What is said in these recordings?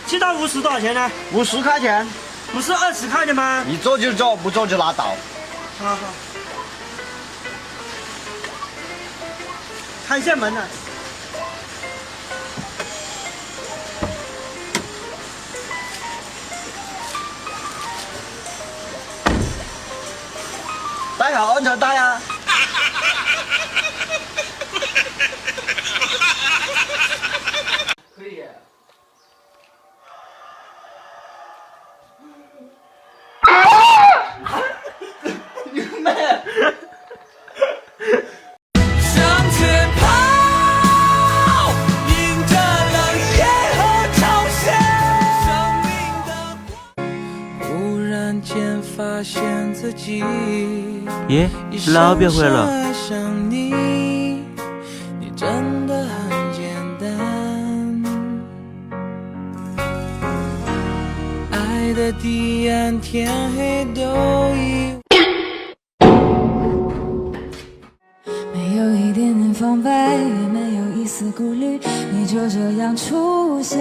7到50多少钱呢？50块钱。不是20块的吗？你做就做，不做就拉倒。好好。看一下门呢。戴好安全带啊！可以。你妹！向前跑，迎着冷夜和潮汐，生命的光。忽然间发现自己。耶，老表回来了。爱上你，你真的很简单。爱的彼岸，天黑都已。没有一点点防备，也没有一丝顾虑，你就这样出现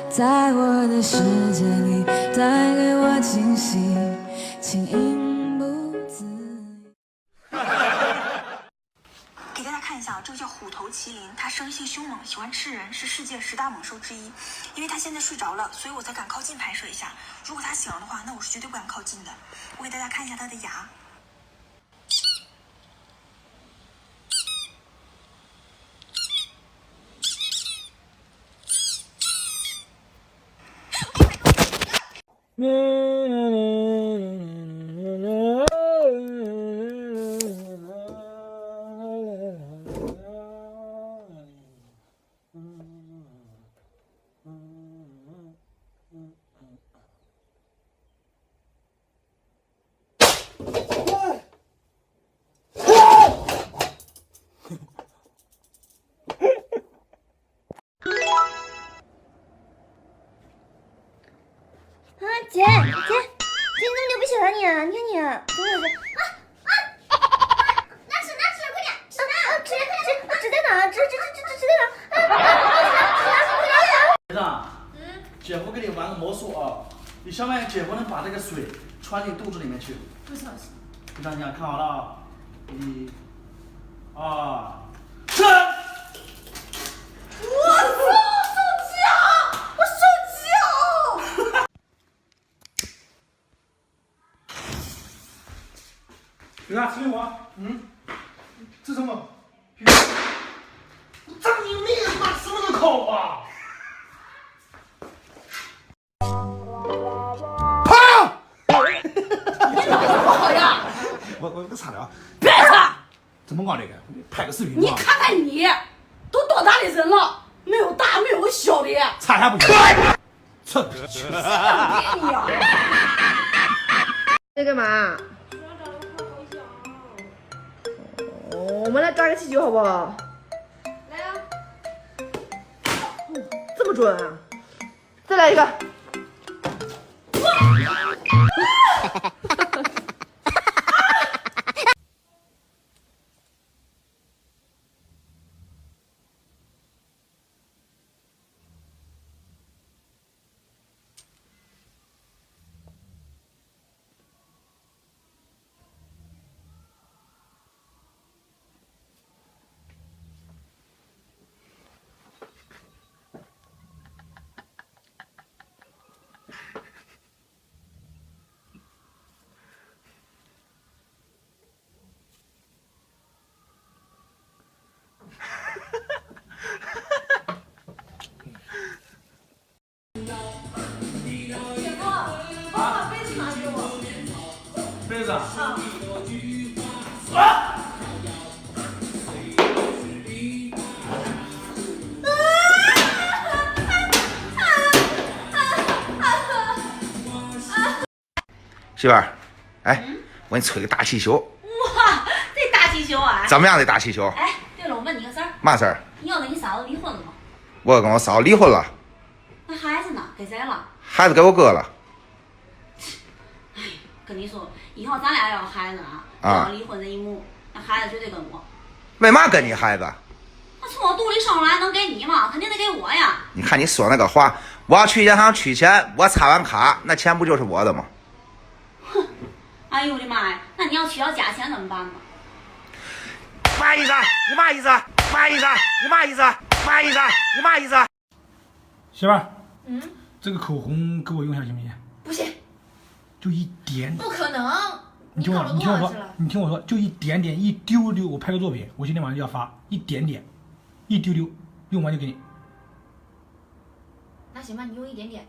在我的世界里，带给我惊喜，轻盈不自已。给大家看一下啊，这个叫虎头麒麟，它生性凶猛，喜欢吃人，是世界10大猛兽之一。因为它现在睡着了，所以我才敢靠近拍摄一下。如果它醒了的话，那我是绝对不敢靠近的。我给大家看一下它的牙。姐，你怎么就不喜欢你啊？你看你，怎么回事？拿纸，快点，纸拿，纸在哪？纸在哪？学长，姐夫给你玩个魔术啊！你下面姐夫能把这个水穿进肚子里面去。不是。学长，你看好了啊！1、2、3。给他吃我，吃什么？张你妹他妈吃那个口啊！跑！你脑子不好呀！我给擦了啊！别擦！怎么搞的？拍个视频。你看看你，都多大的人了，没有大没有小的。擦还不行？操！你呀！在干嘛？我们来扎个气球好不好？来啊！这么准啊！再来一个。杯子啊！媳妇儿，哎，我给你吹个大气球。哇，这大气球啊！怎么样？这大气球？哎，对了，我问你个事儿。嘛事儿？你要跟你嫂子离婚了吗？我跟我嫂子离婚了。那孩子呢？给谁了？孩子给我哥了。哎，跟你说，以后咱俩要孩子要离婚这一幕，那孩子绝对跟我。为嘛跟你孩子？那从我肚里生出来能给你吗？肯定得给我呀。你看你说那个话，我要去银行取钱，我插完卡，那钱不就是我的吗？哼，哎呦我的妈呀，那你要取消加钱怎么办嘛？嘛意思？你嘛意思？嘛意思？你嘛意思？嘛意思？你嘛意思？媳妇儿，这个口红给我用一下行不行？不行，就一点。不可能。你听我说，就一点点，一丢丢，我拍个作品，我今天晚上就要发，一点点，一丢丢，用完就给你。那行吧，你用一点点。